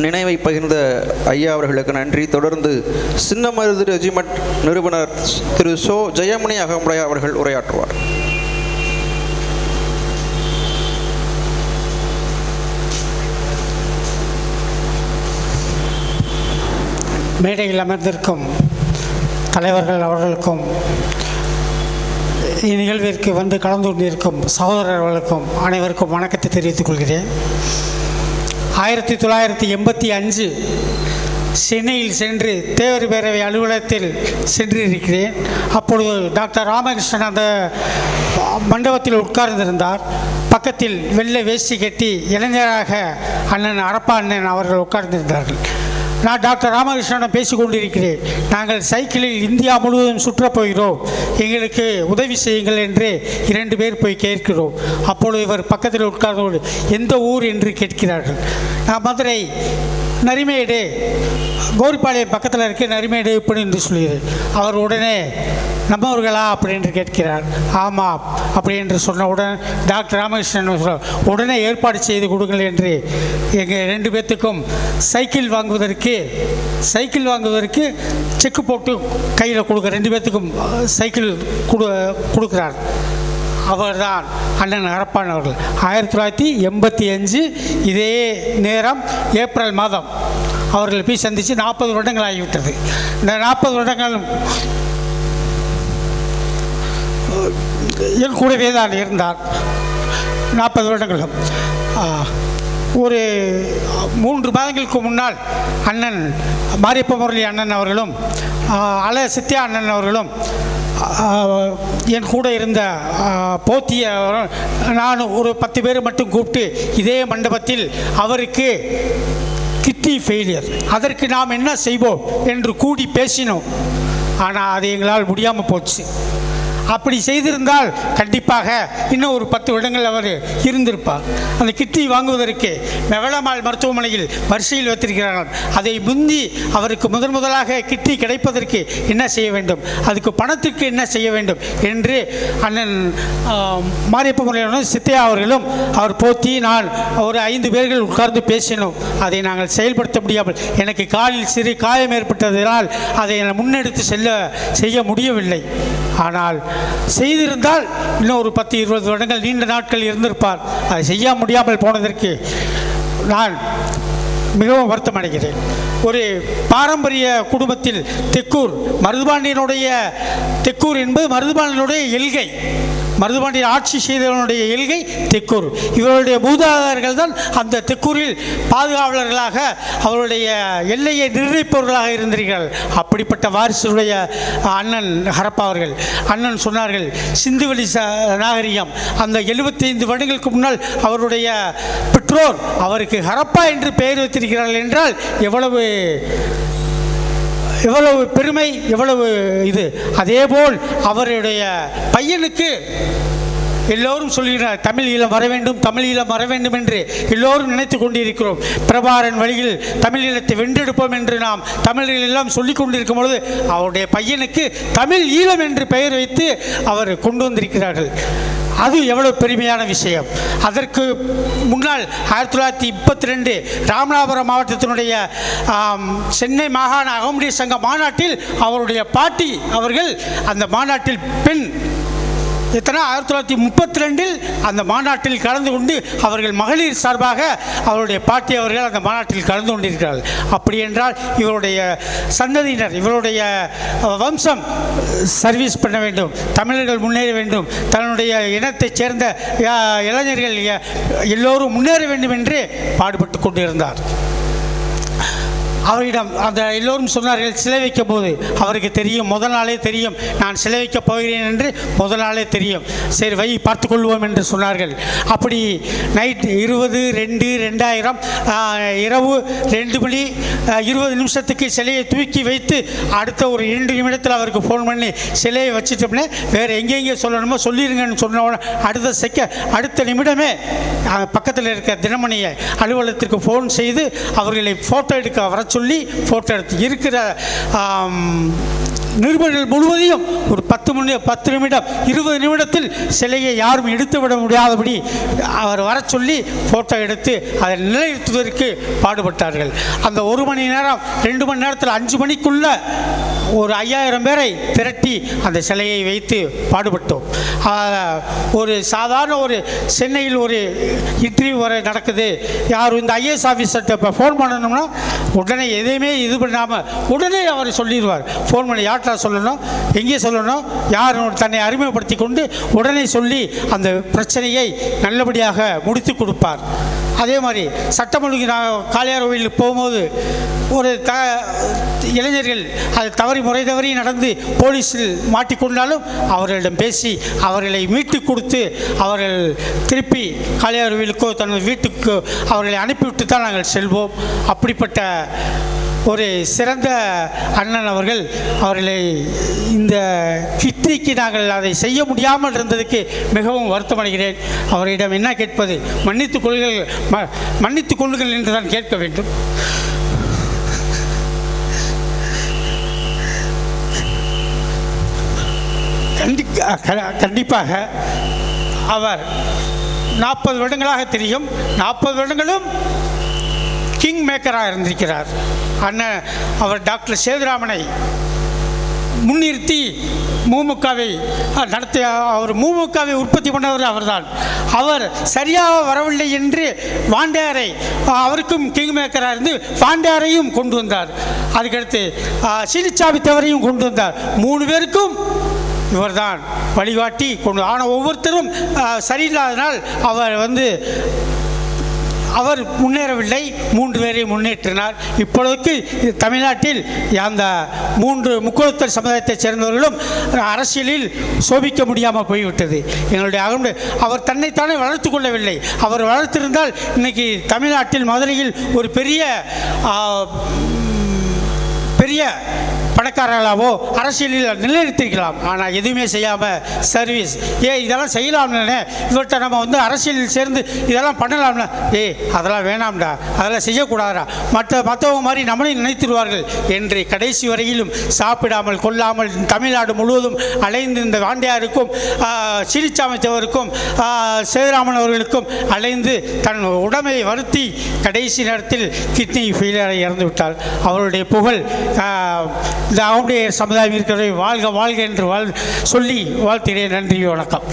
நினைவை பகிர்ந்த ஐயா அவர்களுக்கு நன்றி. தொடர்ந்து சின்னமருது ரெஜிமெண்ட் நிறுவனர் திரு சோ ஜெயமணி அகமுடையார் அவர்கள் உரையாற்றுவார். மேடையில் அமர்ந்திருக்கும் தலைவர்கள் அவர்களுக்கும் இந்நிகழ்விற்கு வந்து கலந்து கொண்டிருக்கும் சகோதரர்களுக்கும் அனைவருக்கும் வணக்கத்தை தெரிவித்துக் கொள்கிறேன். 1985 சென்னையில் சென்று தேவர் பேரவை அலுவலகத்தில் சென்றிருக்கிறேன். அப்பொழுது டாக்டர் ராமகிருஷ்ணன் அந்த மண்டபத்தில் உட்கார்ந்திருந்தார். பக்கத்தில் வெள்ளை வேஷ்டி கட்டி இளைஞராக அண்ணன் அரப்பா அண்ணன் அவர்கள் உட்கார்ந்திருந்தார்கள். நான் டாக்டர் ராமகிருஷ்ணனிடம் பேசி கொண்டிருக்கிறேன். நாங்கள் சைக்கிளில் இந்தியா முழுவதும் சுற்றப்போகிறோம், எங்களுக்கு உதவி செய்யுங்கள் என்று 2 பேர் போய் கேட்கிறோம். அப்பொழுது இவர் பக்கத்தில் உட்கார்ந்து எந்த ஊர் என்று கேட்கிறார்கள். நான் மதுரை நரிமேடு, கோரிப்பாளையம் பக்கத்தில் இருக்க நரிமேடு இப்படி என்று சொல்கிறேன். அவர் உடனே நம்மவர்களா அப்படி என்று கேட்கிறார். ஆமாம் அப்படி என்று சொன்னவுடன் டாக்டர் ராமகிருஷ்ணன் உடனே ஏற்பாடு செய்து கொடுங்கள் என்று எங்கள் 2 பேர்த்துக்கும் சைக்கிள் வாங்குவதற்கு செக்கு போட்டு கையில் கொடுக்க 2 பேர்த்துக்கும் சைக்கிள் கொடுக்குறார். அவர்தான் அண்ணன் அரப்பான் அவர்கள். 1985 இதே நேரம் ஏப்ரல் மாதம் அவர்கள் போய் சந்தித்து 40 வருடங்கள் ஆகிவிட்டது. இந்த 40 வருடங்கள் என் கூடவே தான் இருந்தார். 40 வருடங்களும் ஒரு 3 மாதங்களுக்கு முன்னால் அண்ணன் மாரியப்ப முரளி அண்ணன் அவர்களும் அல சித்தியா அண்ணன் அவர்களும் என் கூட இருந்த போத்திய நான் ஒரு 10 பேர் மட்டும் கூப்பிட்டு இதே மண்டபத்தில் அவருக்கு கிட்னி ஃபெயிலியர், அதற்கு நாம் என்ன செய்வோம் என்று கூடி பேசினோம். ஆனால் அது எங்களால் முடியாமல் போச்சு. அப்படி செய்திருந்தால் கண்டிப்பாக இன்னும் ஒரு 10 வருடங்கள் அவர் இருந்திருப்பார். அந்த கிட்னி வாங்குவதற்கு மெவளமால் மருத்துவமனையில் வரிசையில் வைத்திருக்கிறார்கள். அதை முந்தி அவருக்கு முதலாக கிட்னி கிடைப்பதற்கு என்ன செய்ய வேண்டும், அதுக்கு பணத்திற்கு என்ன செய்ய வேண்டும் என்று அண்ணன் மாரியப்ப முறையான சித்தையா அவர்களும் அவர் போத்தி நான் ஒரு 5 பேர்கள் உட்கார்ந்து பேசினோம். அதை நாங்கள் செயல்படுத்த முடியாமல் எனக்கு காலில் சிறு காயம் ஏற்பட்டதனால் அதை முன்னெடுத்து செய்ய முடியவில்லை. ஆனால் செய்திருந்தால் இன்னும் ஒரு 10-20 வருடங்கள் நீண்ட நாட்கள் இருந்திருப்பார். அதை செய்ய முடியாமல் போனதற்கு நான் மிகவும் வருத்தம் அடைகிறேன். ஒரு பாரம்பரிய குடும்பத்தில் தெக்கூர் என்பது மருதுபாண்டியனுடைய எல்கை, மருதுபாண்டியன் ஆட்சி செய்தவனுடைய எல்கை தெக்கூர். இவருடைய மூதாதையர்கள் தான் அந்த தெக்கூரில் பாதுகாவலர்களாக அவருடைய எல்லையை நிர்ணயிப்பவர்களாக இருந்தீர்கள். அப்படிப்பட்ட வாரிசுடைய அண்ணன் ஹரப்பா அவர்கள் அண்ணன் சொன்னார்கள், சிந்துவெளி நாகரிகம் அந்த 75 வருடங்களுக்கு முன்னால் அவருடைய பெற்றோர் அவருக்கு ஹரப்பா என்று பெயர் வைத்திருக்கிறார்கள் என்றால் எவ்வளவு பெருமை, எவ்வளவு இது. அதேபோல் அவருடைய பையனுக்கு எல்லோரும் சொல்கிறார் தமிழ் ஈழம் வர வேண்டும், தமிழ் ஈழம் வர வேண்டும் என்று எல்லோரும் நினைத்து கொண்டிருக்கிறோம். பிரபாரன் வழியில் தமிழ் ஈழத்தை வென்றெடுப்போம் என்று நாம் தமிழர்கள் எல்லாம் சொல்லிக் கொண்டிருக்கும் பொழுது அவருடைய பையனுக்கு தமிழ் ஈழம் என்று பெயர் வைத்து அவர் கொண்டு வந்திருக்கிறார்கள். அது எவ்வளவு பெருமையான விஷயம். அதற்கு முன்னால் 1932 ராமநாதபுரம் மாவட்டத்தினுடைய சென்னை மாகாண அகமுடைய சங்க மாநாட்டில் அவருடைய பாட்டி அவர்கள் அந்த மாநாட்டில் பெண் 1932 அந்த மாநாட்டில் கலந்து கொண்டு அவர்கள் மகளிர் சார்பாக அவருடைய பாட்டி அவர்கள் அந்த மாநாட்டில் கலந்து கொண்டிருக்கிறார்கள். அப்படி என்றால் இவருடைய சந்ததியினர், இவருடைய வம்சம் சர்வீஸ் பண்ண வேண்டும், தமிழர்கள் முன்னேற வேண்டும், தன்னுடைய இனத்தைச் சேர்ந்த இளைஞர்கள் எல்லோரும் முன்னேற வேண்டும் என்று பாடுபட்டு கொண்டிருந்தார். அவரிடம் அந்த எல்லோரும் சொன்னார்கள் சிலை வைக்கும் போது அவருக்கு தெரியும், முதல் நாளே தெரியும் நான் சிலை வைக்கப் போகிறேன் என்று முதல் நாளே தெரியும். சரி வை பார்த்து கொள்வோம் என்று சொன்னார்கள். அப்படி நைட் 20/2/2000 இரவு 2 மணி 20 நிமிஷத்துக்கு சிலையை தூக்கி வைத்து அடுத்த ஒரு 2 நிமிடத்தில் அவருக்கு ஃபோன் பண்ணி சிலையை வச்சுட்டோம்னே வேறு எங்கெங்கே சொல்லணுமோ சொல்லிடுங்கன்னு சொன்ன அடுத்த நிமிடமே பக்கத்தில் இருக்க தினமணியை அலுவலகத்திற்கு ஃபோன் செய்து அவர்களை ஃபோட்டோ எடுக்க வர சொல்லி ஃபோட்டோ எடுத்து இருக்கிற நிருபர்கள் முழுவதையும் ஒரு 10 நிமிடம் 20 நிமிடத்தில் சிலையை யாரும் எடுத்துவிட முடியாதபடி அவர் வர சொல்லி ஃபோட்டோ எடுத்து அதை நிலைநிறுத்துவதற்கு பாடுபட்டார்கள். அந்த 1 மணி நேரம் 2 மணி நேரத்தில் 5 மணிக்குள்ள ஒரு 5000 பேரை திரட்டி அந்த சிலையை வைத்து பாடுபட்டோம். ஒரு சாதாரண ஒரு சென்னையில் ஒரு இன்டர்வியூ வர நடக்குது, யார் இந்த ஐஏஎஸ் ஆஃபீஸர்கிட்ட இப்போ ஃபோன் பண்ணணும்னா உடனே எதையுமே இது பண்ணாமல் உடனே அவர் சொல்லிடுவார். ஃபோன் பண்ணி யார்கிட்ட சொல்லணும், எங்கே சொல்லணும், யார் தன்னை அறிமுகப்படுத்தி கொண்டு உடனே சொல்லி அந்த பிரச்சனையை நல்லபடியாக முடித்து கொடுப்பார். அதே மாதிரி சட்டம் ஒழுங்கு காளையார் கோவிலுக்கு போகும்போது ஒரு இளைஞர்கள் அது முறை தவறி நடந்து போலீஸில் மாட்டிக்கொண்டாலும் அவர்களிடம் பேசி அவர்களை மீட்டு கொடுத்து அவர்கள் திருப்பி காளையார் கோவிலுக்கோ தனது வீட்டுக்கோ அவர்களை அனுப்பிவிட்டு தான் நாங்கள் செல்வோம். அப்படிப்பட்ட ஒரு சிறந்த அண்ணன் அவர்களை இந்த கிட்னிக்கு நாங்கள் அதை செய்ய முடியாமல் இருந்ததுக்கு மிகவும் வருத்தமடைகிறேன். அவரிடம் என்ன கேட்பது, மன்னித்துக் கொள்ளுங்கள் என்று தான் கேட்க வேண்டும். கண்டிப்பாக அவர் 40 வருடங்களாக தெரியும். 40 வருடங்களும் கிங் மேக்கராக இருந்திருக்கிறார். அண்ணன் அவர் டாக்டர் சேதுராமனை முன்னிறுத்தி மூமுகவை நடத்திய அவர் மூமுகவை உற்பத்தி பண்ணவர் அவர்தான். அவர் சரியாக வரவில்லை என்று வாண்டையாரை அவருக்கும் கிங் மேக்கராக இருந்து வாண்டையாரையும் கொண்டு வந்தார். அதுக்கடுத்து சீனிச்சாமி தவறையும் கொண்டு வந்தார். 3 பேருக்கும் இவர்தான் வழிகாட்டி கொண்டு. ஆனால் ஒவ்வொருத்தரும் சரியில்லாதனால் அவர் முன்னேறவில்லை. 3 பேரை முன்னேற்றினார். இப்பொழுதுக்கு தமிழ்நாட்டில் அந்த 3 முக்குளத்தூர் சமுதாயத்தைச் சேர்ந்தவர்களும் அரசியலில் சோபிக்க முடியாமல் போய்விட்டது. எங்களுடைய அவர் தன்னைத்தானே வளர்த்து கொள்ளவில்லை. அவர் வளர்த்திருந்தால் இன்னைக்கு தமிழ்நாட்டில் மதுரையில் ஒரு பெரிய பணக்காரர்களாவோ அரசியலில் நிலைநிறுத்திருக்கலாம். ஆனால் எதுவுமே செய்யாமல் சர்வீஸ் இதெல்லாம் செய்யலாம்னே, இவர்கிட்ட நம்ம அரசியலில் சேர்ந்து இதெல்லாம் பண்ணலாம்னா அதெல்லாம் வேணாம்டா, அதெல்லாம் செய்யக்கூடாதா, மற்றவங்க மாதிரி நம்மளையும் நினைத்திருவார்கள் என்று கடைசி வரையிலும் சாப்பிடாமல் கொள்ளாமல் தமிழ்நாடு முழுவதும் அலைந்து இந்த வாண்டையாருக்கும் சீனிச்சாமித்தவருக்கும் சேதுராமன் அவர்களுக்கும் அலைந்து தன் உடமையை வருத்தி கடைசி நேரத்தில் கிட்னி ஃபெயிலியரை இறந்து விட்டார். அவருடைய புகழ் இந்த அவருடைய சமுதாயம் இருக்கிறதை வாழ்க வாழ்க என்று சொல்லி வாழ்த்துகிறேன். நன்றி, வணக்கம்.